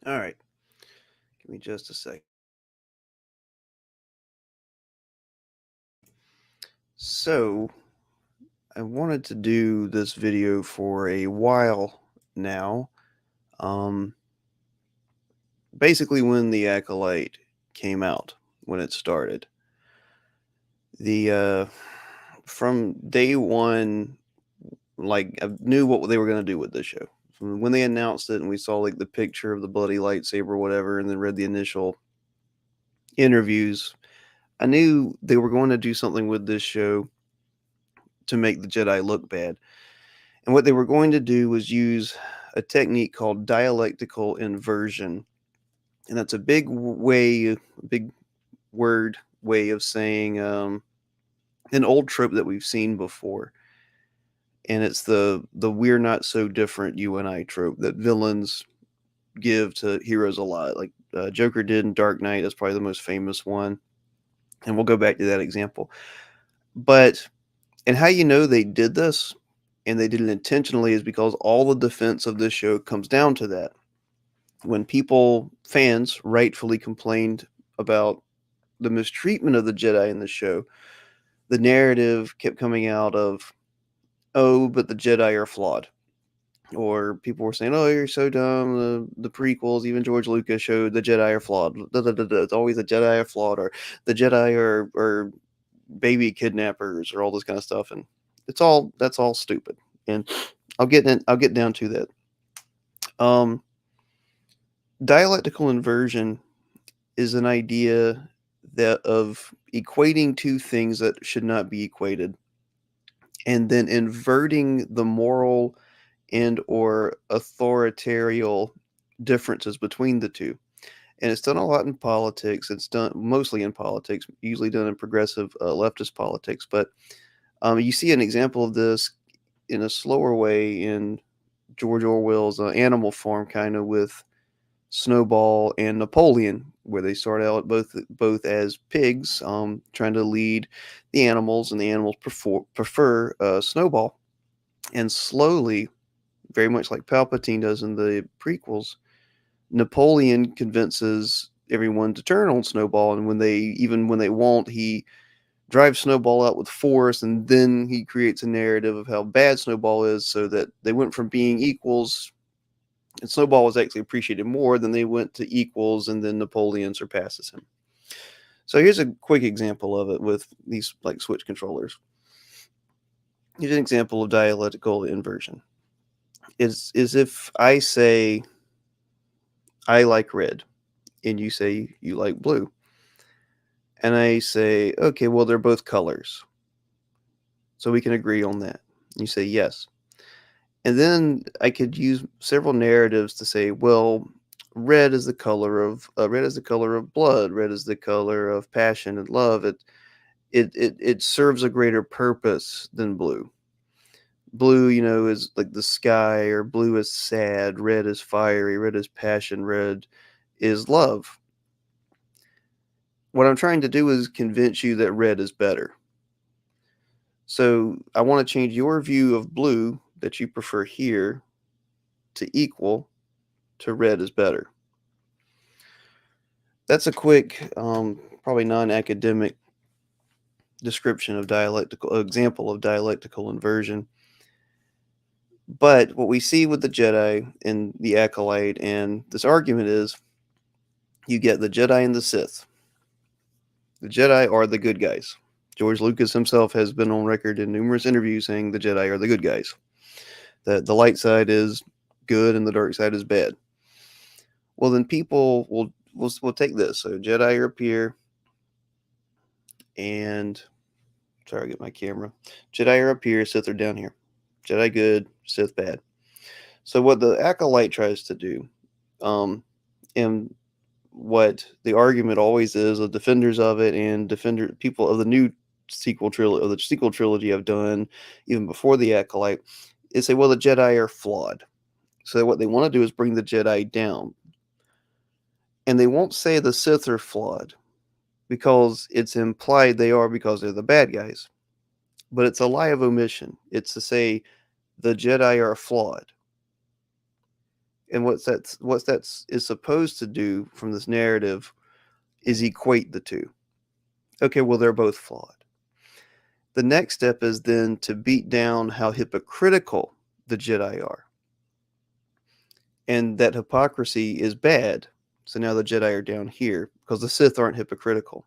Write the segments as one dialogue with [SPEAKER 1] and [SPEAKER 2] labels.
[SPEAKER 1] All right, give me just a sec. So, I wanted to do this video for a while now. Um, Basically, when the Acolyte came out, when it started, the from day one, like I knew what they were going to do with this show. When they announced it, and we saw like the picture of the bloody lightsaber, or whatever, and then read the initial interviews, I knew they were going to do something with this show to make the Jedi look bad. And what they were going to do was use a technique called dialectical inversion. And that's a big word way of saying an old trope that we've seen before. And it's the we're not so different, you and I trope that villains give to heroes a lot. Like Joker did in Dark Knight. That's probably the most famous one. And we'll go back to that example. But and how you know they did this and they did it intentionally is because all the defense of this show comes down to that. When fans, rightfully complained about the mistreatment of the Jedi in the show, the narrative kept coming out of, oh, but the Jedi are flawed. Or people were saying, oh, you're so dumb. The prequels, even George Lucas showed the Jedi are flawed. Da, da, da, da. It's always the Jedi are flawed, or the Jedi are baby kidnappers, or all this kind of stuff. And that's all stupid. And I'll get down to that. Um, Dialectical inversion is an idea that of equating two things that should not be equated, and then inverting the moral and or authoritarian differences between the two. And it's done a lot in politics. It's done mostly in politics, usually done in progressive leftist politics. But you see an example of this in a slower way in George Orwell's Animal Farm, kind of with Snowball and Napoleon, where they start out both as pigs, trying to lead the animals, and the animals prefer Snowball. And slowly, very much like Palpatine does in the prequels, Napoleon convinces everyone to turn on Snowball, and when they won't, he drives Snowball out with force, and then he creates a narrative of how bad Snowball is, so that they went from being equals, and Snowball was actually appreciated more, than they went to equals, and then Napoleon surpasses him. So here's a quick example of it with these like Switch controllers. Here's an example of dialectical inversion. Is if I say I like red, and you say you like blue, and I say, okay, well, they're both colors, so we can agree on that. You say yes. And then I could use several narratives to say, well, red is the color of blood, red is the color of passion and love. It serves a greater purpose than blue. Blue, is like the sky, or blue is sad, red is fiery, red is passion, red is love. What I'm trying to do is convince you that red is better. So I want to change your view of blue that you prefer here to equal to red is better. That's a quick, probably non-academic description of dialectical example of dialectical inversion. But what we see with the Jedi and the Acolyte and this argument is you get the Jedi and the Sith. The Jedi are the good guys. George Lucas himself has been on record in numerous interviews saying the Jedi are the good guys. That the light side is good and the dark side is bad. Well, then people will take this. So Jedi are up here, and sorry, I get my camera. Jedi are up here, Sith are down here. Jedi good, Sith bad. So what the Acolyte tries to do, and what the argument always is, the defenders of it and people of the new sequel trilogy have done even before the Acolyte, is say, well, the Jedi are flawed. So what they want to do is bring the Jedi down. And they won't say the Sith are flawed, because it's implied they are, because they're the bad guys. But it's a lie of omission. It's to say the Jedi are flawed. And what that's is supposed to do from this narrative is equate the two. Okay, well, they're both flawed. The next step is then to beat down how hypocritical the Jedi are, and that hypocrisy is bad. So now the Jedi are down here because the Sith aren't hypocritical.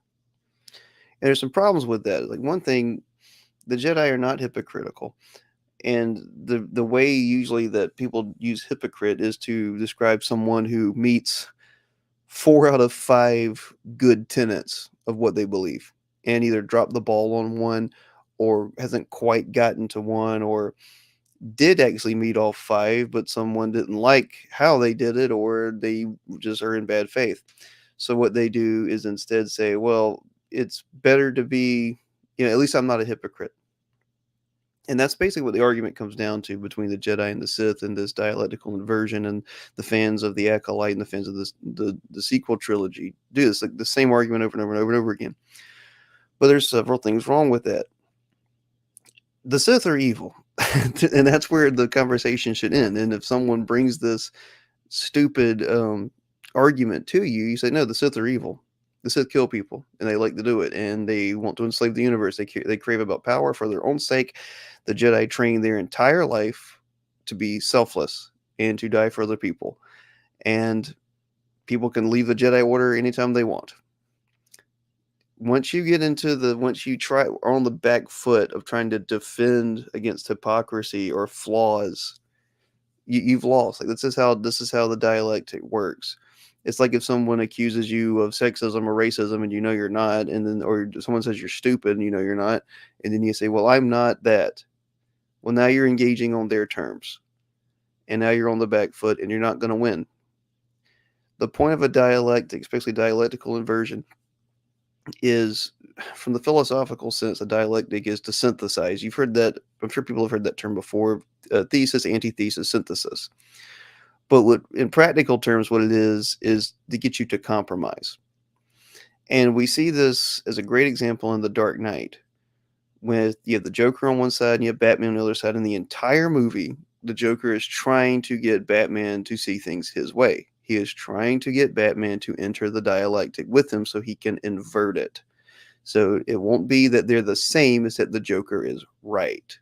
[SPEAKER 1] And there's some problems with that. Like, one thing, the Jedi are not hypocritical. And the way usually that people use hypocrite is to describe someone who meets 4 out of 5 good tenets of what they believe, and either dropped the ball on one, or hasn't quite gotten to one, or did actually meet all 5, but someone didn't like how they did it, or they just are in bad faith. So what they do is instead say, well, it's better to be, at least I'm not a hypocrite. And that's basically what the argument comes down to between the Jedi and the Sith, and this dialectical inversion, and the fans of the Acolyte and the fans of the sequel trilogy do this, like the same argument over and over and over and over again. But there's several things wrong with that. The Sith are evil, and that's where the conversation should end. And if someone brings this stupid argument to you, you say, no, the Sith are evil. The Sith kill people, and they like to do it, and they want to enslave the universe. They crave about power for their own sake. The Jedi train their entire life to be selfless and to die for other people, and people can leave the Jedi Order anytime they want. Once you try on the back foot of trying to defend against hypocrisy or flaws, you've lost. Like, this is how the dialectic works. It's like if someone accuses you of sexism or racism and you know you're not, and then, or someone says you're stupid and you know you're not, and then you say, well, I'm not that. Well, now you're engaging on their terms, and now you're on the back foot, and you're not going to win. The point of a dialectic, especially dialectical inversion, is, from the philosophical sense, a dialectic is to synthesize. You've heard that. I'm sure people have heard that term before: thesis, antithesis, synthesis. But in practical terms, what it is to get you to compromise. And we see this as a great example in The Dark Knight, with you have the Joker on one side and you have Batman on the other side. In the entire movie, the Joker is trying to get Batman to see things his way. He is trying to get Batman to enter the dialectic with him so he can invert it. So it won't be that they're the same, it's that the Joker is right.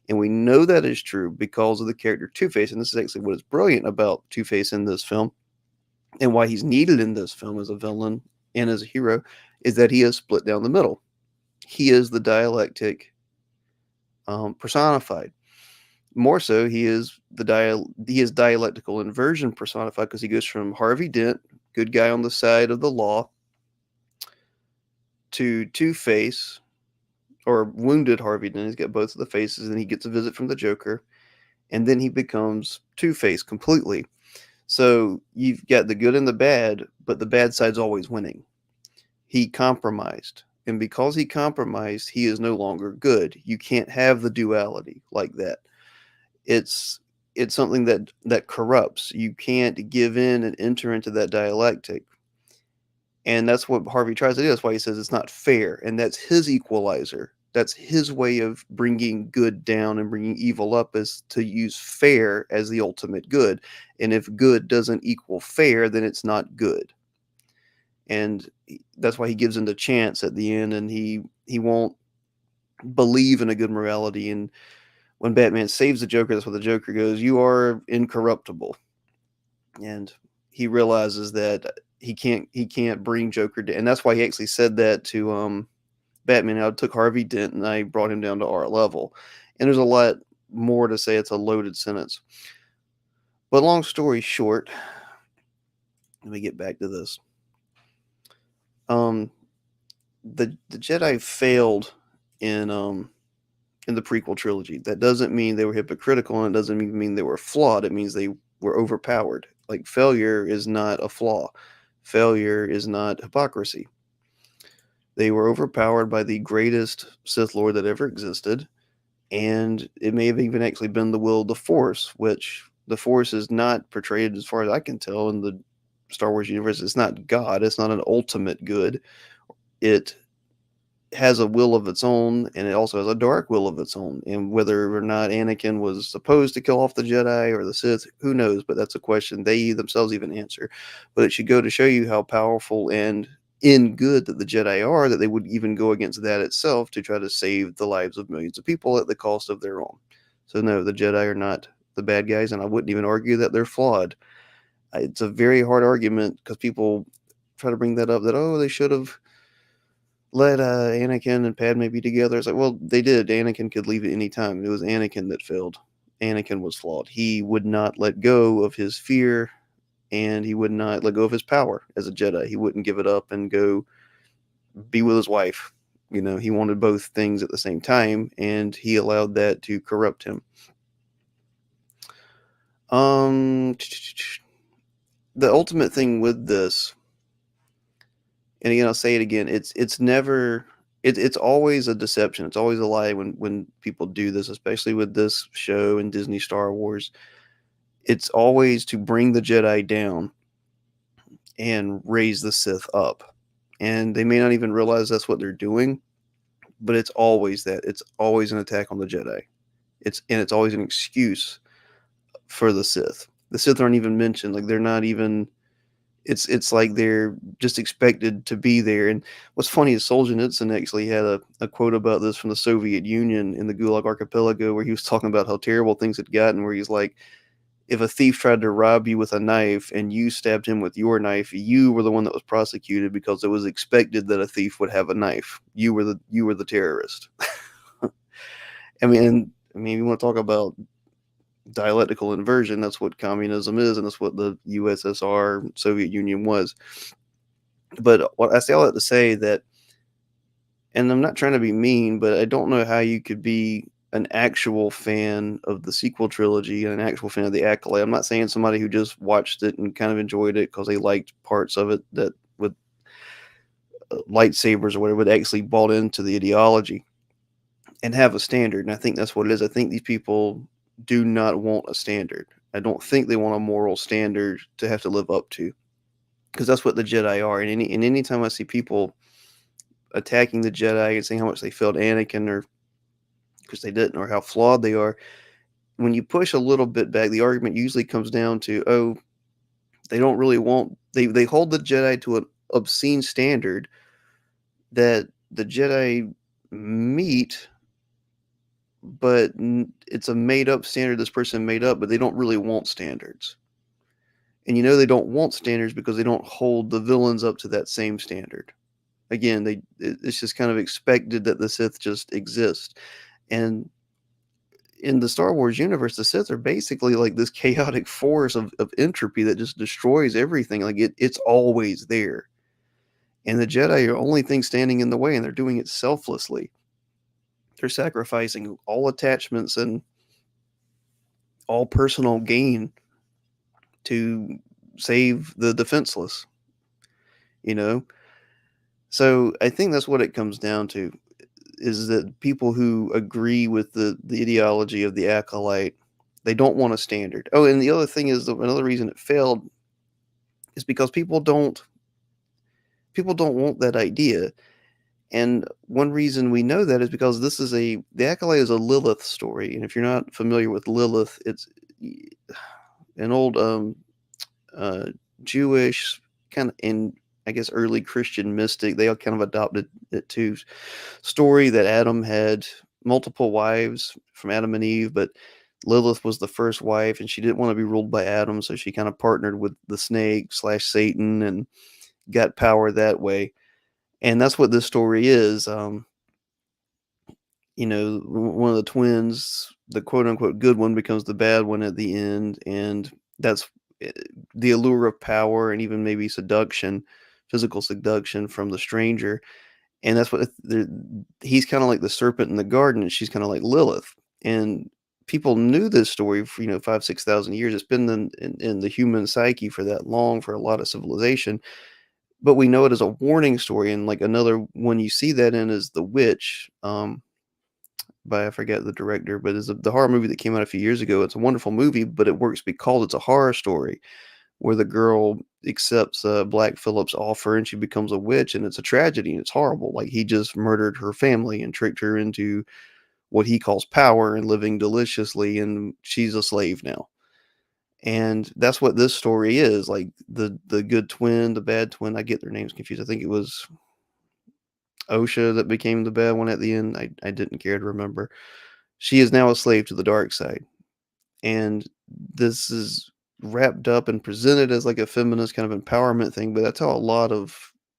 [SPEAKER 1] And we know that is true because of the character Two-Face. And this is actually what is brilliant about Two-Face in this film, and why he's needed in this film as a villain and as a hero, is that he is split down the middle. He is the dialectic personified. More so, he is dialectical inversion personified, because he goes from Harvey Dent, good guy on the side of the law, to Two-Face, or wounded Harvey Dent. He's got both of the faces, and he gets a visit from the Joker, and then he becomes Two-Face completely. So you've got the good and the bad, but the bad side's always winning. He compromised, and because he compromised, he is no longer good. You can't have the duality like that. It's something that corrupts. You can't give in and enter into that dialectic. And that's what Harvey tries to do. That's why he says it's not fair, and that's his equalizer. That's his way of bringing good down and bringing evil up, is to use fair as the ultimate good. And if good doesn't equal fair, then it's not good. And that's why he gives him the chance at the end, and he won't believe in a good morality. And when Batman saves the Joker, that's what the Joker goes, "You are incorruptible." And he realizes that he can't bring Joker down. And that's why he actually said that to Batman. I took Harvey Dent and I brought him down to our level. And there's a lot more to say. It's a loaded sentence. But long story short, let me get back to this. The Jedi failed in the prequel trilogy. That doesn't mean they were hypocritical, and it doesn't even mean they were flawed. It means they were overpowered. Like, failure is not a flaw. Failure is not hypocrisy. They were overpowered by the greatest Sith Lord that ever existed, and it may have even actually been the will of the Force, which the Force is not portrayed, as far as I can tell, in the Star Wars universe. It's not God. It's not an ultimate good. It has a will of its own, and it also has a dark will of its own. And whether or not Anakin was supposed to kill off the Jedi or the Sith, who knows? But that's a question they themselves even answer. But it should go to show you how powerful and in good that the Jedi are, that they would even go against that itself to try to save the lives of millions of people at the cost of their own. So no, the Jedi are not the bad guys, and I wouldn't even argue that they're flawed. It's a very hard argument because people try to bring that up, that oh, they should have let Anakin and Padme be together. It's like, well, they did. Anakin could leave at any time. It was Anakin that failed. Anakin was flawed. He would not let go of his fear, and he would not let go of his power as a Jedi. He wouldn't give it up and go be with his wife. You know, he wanted both things at the same time, and he allowed that to corrupt him. Um, the ultimate thing with this, and again, I'll say it again, it's never it's always a deception. It's always a lie when people do this, especially with this show and Disney Star Wars. It's always to bring the Jedi down and raise the Sith up. And they may not even realize that's what they're doing, but it's always that. It's always an attack on the Jedi. It's always an excuse for the Sith. The Sith aren't even mentioned. Like they're not even. It's like they're just expected to be there. And what's funny is Solzhenitsyn actually had a quote about this from the Soviet Union in the Gulag Archipelago, where he was talking about how terrible things had gotten. Where he's like, if a thief tried to rob you with a knife and you stabbed him with your knife, you were the one that was prosecuted because it was expected that a thief would have a knife. You were the terrorist. I mean, you want to talk about dialectical inversion? That's what communism is, and that's what the USSR, Soviet Union was. But what I say all that to say that, and I'm not trying to be mean, but I don't know how you could be an actual fan of the sequel trilogy and an actual fan of the Acolyte. I'm not saying somebody who just watched it and kind of enjoyed it because they liked parts of it, that with lightsabers or whatever, but actually bought into the ideology and have a standard. And I think that's what it is. I think these people do not want a standard. I don't think they want a moral standard to have to live up to, because that's what the Jedi are. And any time I see people attacking the Jedi and saying how much they failed Anakin, or because they didn't, or how flawed they are, when you push a little bit back, the argument usually comes down to, oh, they don't really want, they hold the Jedi to an obscene standard that the Jedi meet, but it's a made up standard this person made up, but they don't really want standards. And they don't want standards because they don't hold the villains up to that same standard. Again, it's just kind of expected that the Sith just exist. And in the Star Wars universe, the Sith are basically like this chaotic force of entropy that just destroys everything. Like it's always there. And the Jedi are only thing standing in the way, and they're doing it selflessly. They're sacrificing all attachments and all personal gain to save the defenseless, you know? So I think that's what it comes down to, is that people who agree with the ideology of the Acolyte, they don't want a standard. Oh, and the other thing is, another reason it failed is because people don't want that idea. And one reason we know that is because the Acolyte is a Lilith story. And if you're not familiar with Lilith, it's an old uh, Jewish kind of, and I guess early Christian mystic. They all kind of adopted it too. Story that Adam had multiple wives from Adam and Eve, but Lilith was the first wife, and she didn't want to be ruled by Adam, so she kind of partnered with the snake / Satan and got power that way. And that's what this story is. One of the twins, the quote unquote good one, becomes the bad one at the end, and that's eh, the allure of power and even maybe seduction, physical seduction from the stranger. And that's what he's kind of like the serpent in the garden, and she's kind of like Lilith. And people knew this story for 5,000-6,000 years. It's been in the human psyche for that long, for a lot of civilization. But we know it as a warning story. And like another one you see that in is The Witch, by I forget the director, but it's the horror movie that came out a few years ago. It's a wonderful movie, but it works because it's a horror story where the girl accepts Black Phillip's offer, and she becomes a witch, and it's a tragedy and it's horrible. Like he just murdered her family and tricked her into what he calls power and living deliciously, and she's a slave now. And that's what this story is. Like the good twin, the bad twin. I get their names confused. I think it was Osha that became the bad one at the end. I didn't care to remember. She is now a slave to the dark side. And this is wrapped up and presented as like a feminist kind of empowerment thing, but that's how a lot of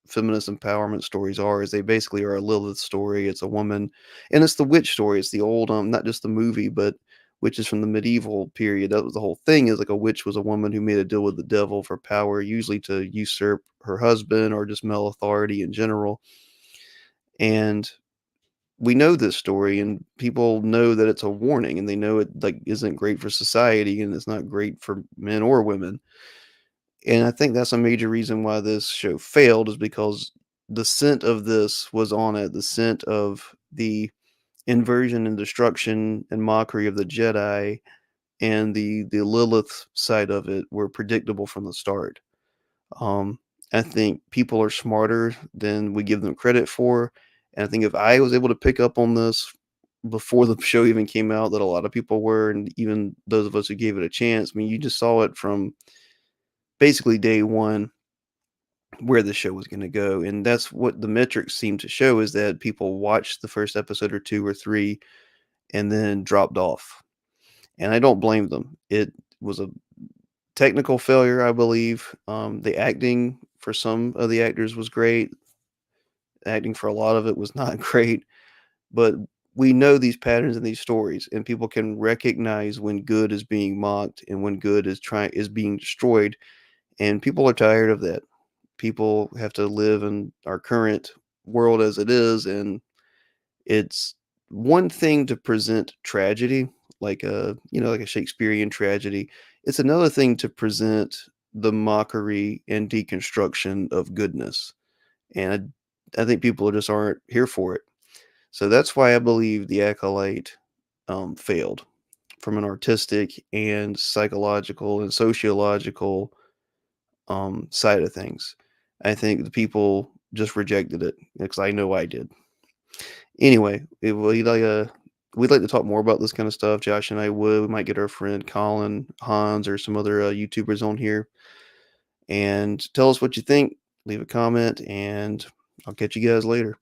[SPEAKER 1] feminist empowerment stories are, is they basically are a Lilith story. It's a woman, and it's the witch story. It's the old not just the movie, but witches from the medieval period. That was the whole thing, is like a witch was a woman who made a deal with the devil for power, usually to usurp her husband or just male authority in general. And we know this story, and people know that it's a warning, and they know it like isn't great for society, and it's not great for men or women. And I think that's a major reason why this show failed, is because the scent of this was on it. The scent of the inversion and destruction and mockery of the Jedi, and the Lilith side of it were predictable from the start. Um, I think people are smarter than we give them credit for. And I think if I was able to pick up on this before the show even came out, that a lot of people were, and even those of us who gave it a chance, I mean, you just saw it from basically day one where the show was going to go. And that's what the metrics seem to show, is that people watched the first episode or two or three and then dropped off. And I don't blame them. It was a technical failure, I believe. The acting for some of the actors was great. Acting for a lot of it was not great, but we know these patterns in these stories, and people can recognize when good is being mocked and when good is being destroyed, and people are tired of that. People have to live in our current world as it is, and it's one thing to present tragedy, like like a Shakespearean tragedy. It's another thing to present the mockery and deconstruction of goodness. And I think people just aren't here for it. So that's why I believe the Acolyte failed from an artistic and psychological and sociological side of things. I think the people just rejected it, because I know I did. Anyway, we'd like to talk more about this kind of stuff. Josh and I would. We might get our friend Colin, Hans, or some other YouTubers on here and tell us what you think. Leave a comment, and I'll catch you guys later.